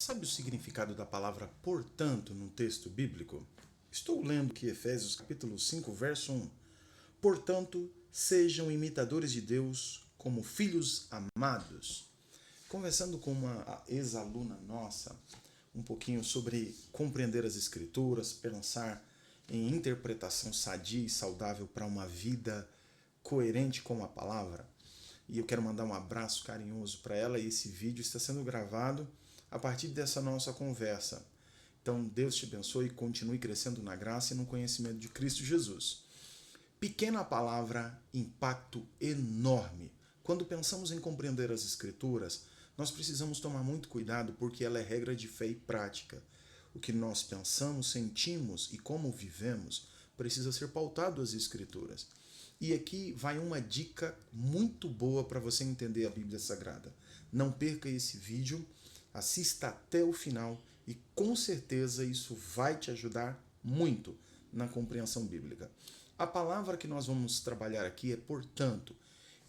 Sabe o significado da palavra portanto no texto bíblico? Estou lendo aqui Efésios capítulo 5, verso 1. Portanto, sejam imitadores de Deus como filhos amados. Conversando com uma ex-aluna nossa, um pouquinho sobre compreender as escrituras, pensar em interpretação sadia e saudável para uma vida coerente com a palavra. E eu quero mandar um abraço carinhoso para ela, e esse vídeo está sendo gravado a partir dessa nossa conversa. Então, Deus te abençoe e continue crescendo na graça e no conhecimento de Cristo Jesus. Pequena palavra, impacto enorme. Quando pensamos em compreender as Escrituras, nós precisamos tomar muito cuidado porque ela é regra de fé e prática. O que nós pensamos, sentimos e como vivemos precisa ser pautado às Escrituras. E aqui vai uma dica muito boa para você entender a Bíblia Sagrada. Não perca esse vídeo, assista até o final e com certeza isso vai te ajudar muito na compreensão bíblica. A palavra que nós vamos trabalhar aqui é portanto.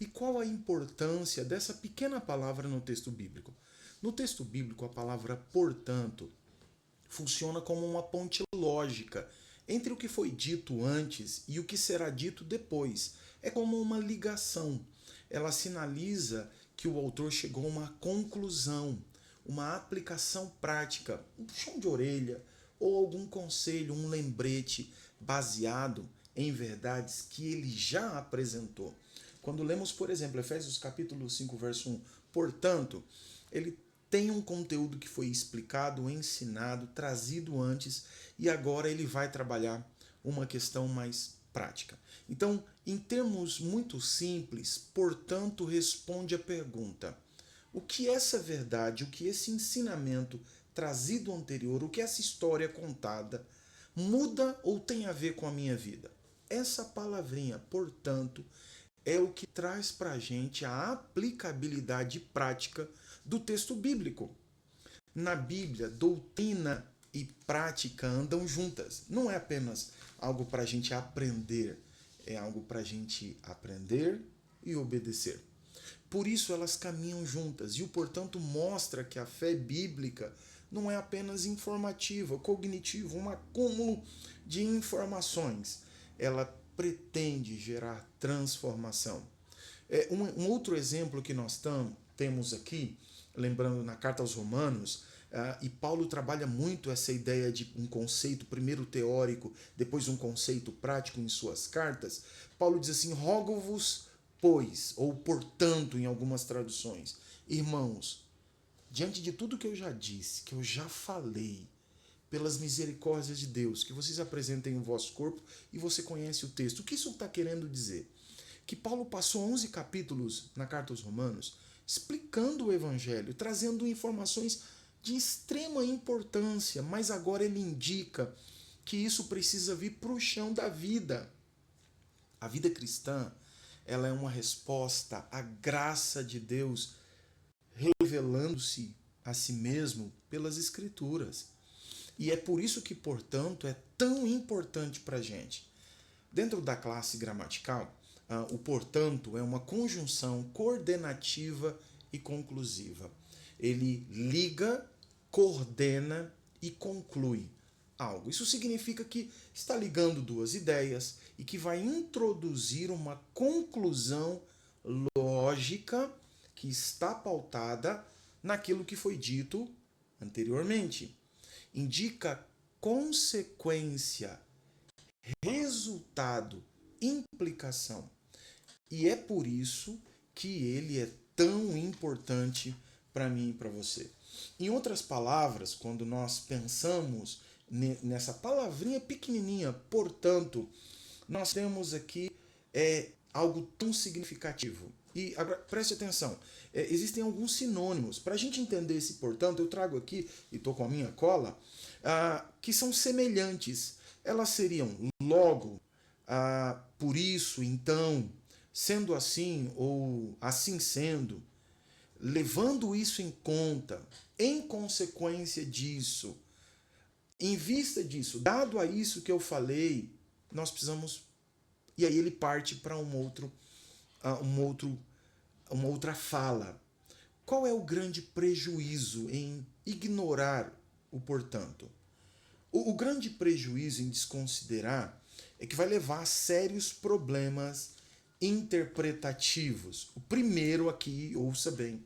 E qual a importância dessa pequena palavra no texto bíblico? No texto bíblico, a palavra portanto funciona como uma ponte lógica entre o que foi dito antes e o que será dito depois. É como uma ligação. Ela sinaliza que o autor chegou a uma conclusão, uma aplicação prática, um puxão de orelha ou algum conselho, um lembrete baseado em verdades que ele já apresentou. Quando lemos, por exemplo, Efésios capítulo 5, verso 1, portanto, ele tem um conteúdo que foi explicado, ensinado, trazido antes e agora ele vai trabalhar uma questão mais prática. Então, em termos muito simples, portanto, responde a pergunta: o que essa verdade, o que esse ensinamento trazido anterior, o que essa história contada muda ou tem a ver com a minha vida? Essa palavrinha, portanto, é o que traz para a gente a aplicabilidade prática do texto bíblico. Na Bíblia, doutrina e prática andam juntas. Não é apenas algo para a gente aprender, é algo para a gente aprender e obedecer. Por isso elas caminham juntas e o portanto mostra que a fé bíblica não é apenas informativa, cognitiva, um acúmulo de informações. Ela pretende gerar transformação. Um outro exemplo que nós temos aqui, lembrando na carta aos Romanos, e Paulo trabalha muito essa ideia de um conceito primeiro teórico, depois um conceito prático em suas cartas. Paulo diz assim: rogo-vos, pois, ou portanto em algumas traduções, irmãos, diante de tudo que eu já disse, que eu já falei, pelas misericórdias de Deus, que vocês apresentem o vosso corpo e você conhece o texto. O que isso está querendo dizer? Que Paulo passou 11 capítulos na carta aos Romanos explicando o Evangelho, trazendo informações de extrema importância, mas agora ele indica que isso precisa vir para o chão da vida. A vida cristã, ela é uma resposta à graça de Deus revelando-se a si mesmo pelas Escrituras. E é por isso que, portanto, é tão importante para a gente. Dentro da classe gramatical, o portanto é uma conjunção coordenativa e conclusiva. Ele liga, coordena e conclui algo. Isso significa que está ligando duas ideias e que vai introduzir uma conclusão lógica que está pautada naquilo que foi dito anteriormente. Indica consequência, resultado, implicação. E é por isso que ele é tão importante para mim e para você. Em outras palavras, quando nós pensamos nessa palavrinha pequenininha, portanto, nós temos aqui algo tão significativo. E agora, preste atenção, existem alguns sinônimos. Para a gente entender esse portanto, eu trago aqui, e estou com a minha cola, que são semelhantes. Elas seriam logo, por isso, então, sendo assim ou assim sendo, levando isso em conta, em consequência disso, em vista disso, dado a isso que eu falei, nós precisamos. E aí ele parte para uma outra fala. Qual é o grande prejuízo em ignorar o portanto? O grande prejuízo em desconsiderar é que vai levar a sérios problemas interpretativos. O primeiro aqui, ouça bem,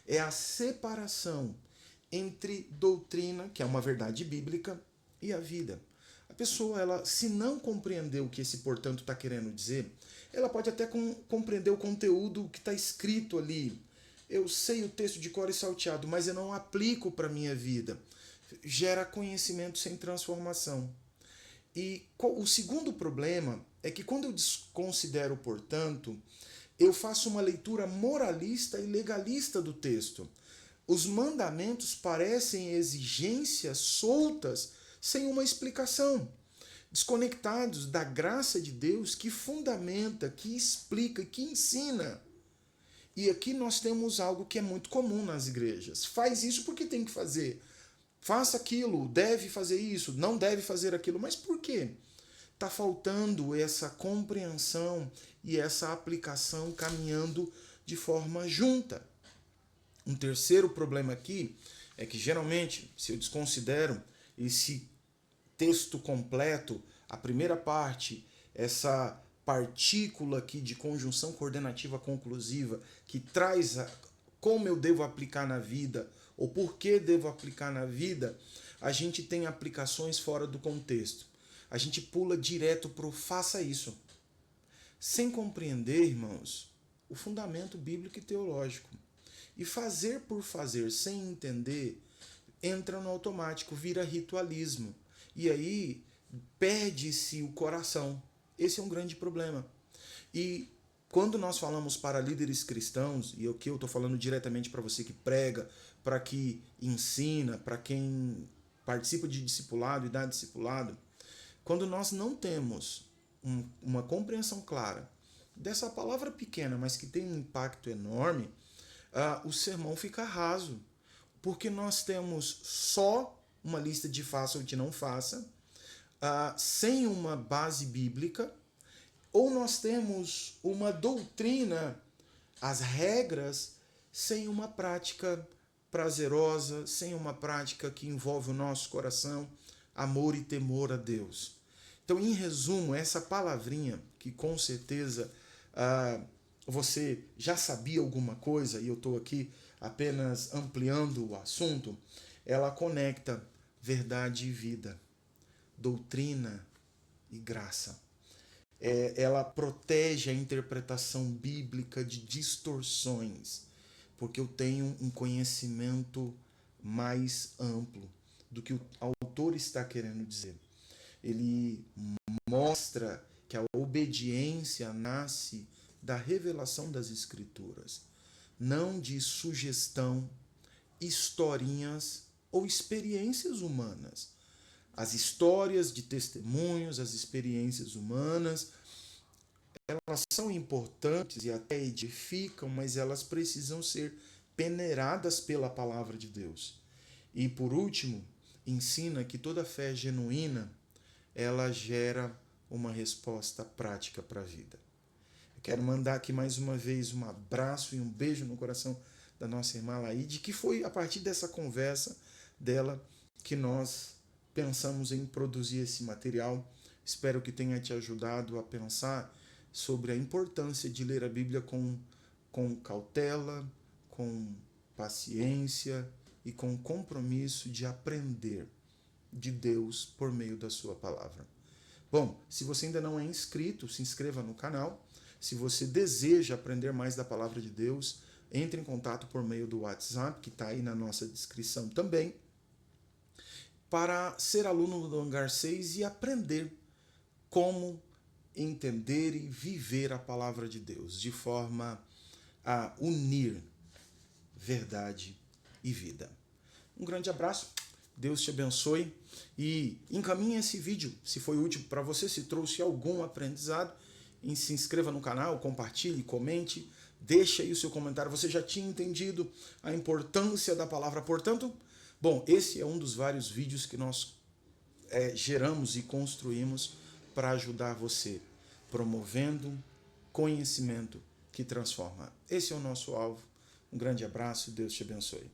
é a separação entre doutrina, que é uma verdade bíblica, e a vida. A pessoa, ela, se não compreender o que esse portanto está querendo dizer, ela pode até compreender o conteúdo que está escrito ali. Eu sei o texto de cor e salteado, mas eu não aplico para a minha vida. Gera conhecimento sem transformação. E o segundo problema é que quando eu desconsidero, portanto, eu faço uma leitura moralista e legalista do texto. Os mandamentos parecem exigências soltas sem uma explicação, desconectados da graça de Deus que fundamenta, que explica, que ensina. E aqui nós temos algo que é muito comum nas igrejas. Faz isso porque tem que fazer. Faça aquilo, deve fazer isso, não deve fazer aquilo. Mas por quê? Está faltando essa compreensão e essa aplicação caminhando de forma junta. Um terceiro problema aqui é que geralmente, se eu desconsidero esse texto completo, a primeira parte, essa partícula aqui de conjunção coordenativa conclusiva que traz como eu devo aplicar na vida ou por que devo aplicar na vida, a gente tem aplicações fora do contexto. A gente pula direto para o faça isso, sem compreender, irmãos, o fundamento bíblico e teológico. E fazer por fazer, sem entender, entra no automático, vira ritualismo. E aí perde-se o coração. Esse é um grande problema. E quando nós falamos para líderes cristãos, e aqui eu estou falando diretamente para você que prega, para que ensina, para quem participa de discipulado e dá discipulado, quando nós não temos uma compreensão clara dessa palavra pequena, mas que tem um impacto enorme, o sermão fica raso, porque nós temos só uma lista de faça ou de não faça, sem uma base bíblica, ou nós temos uma doutrina, as regras, sem uma prática prazerosa, sem uma prática que envolve o nosso coração, amor e temor a Deus. Então, em resumo, essa palavrinha, que com certeza você já sabia alguma coisa, e eu estou aqui apenas ampliando o assunto, ela conecta verdade e vida, doutrina e graça. Ela protege a interpretação bíblica de distorções, porque eu tenho um conhecimento mais amplo do que o autor está querendo dizer. Ele mostra que a obediência nasce da revelação das Escrituras, não de sugestão, historinhas ou experiências humanas. As histórias de testemunhos, as experiências humanas, elas são importantes e até edificam, mas elas precisam ser peneiradas pela palavra de Deus. E por último, ensina que toda fé genuína, ela gera uma resposta prática para a vida. Eu quero mandar aqui mais uma vez um abraço e um beijo no coração da nossa irmã Laide, que foi a partir dessa conversa dela que nós pensamos em produzir esse material. Espero que tenha te ajudado a pensar sobre a importância de ler a Bíblia com cautela, com paciência e com compromisso de aprender de Deus por meio da sua palavra. Bom, se você ainda não é inscrito, se inscreva no canal. Se você deseja aprender mais da palavra de Deus, entre em contato por meio do WhatsApp, que está aí na nossa descrição também, para ser aluno do Hangar 6 e aprender como entender e viver a palavra de Deus, de forma a unir verdade e vida. Um grande abraço, Deus te abençoe e encaminhe esse vídeo, se foi útil para você, se trouxe algum aprendizado, e se inscreva no canal, compartilhe, comente, deixe aí o seu comentário. Você já tinha entendido a importância da palavra, portanto? Bom, esse é um dos vários vídeos que nós geramos e construímos para ajudar você, promovendo conhecimento que transforma. Esse é o nosso alvo. Um grande abraço, Deus te abençoe.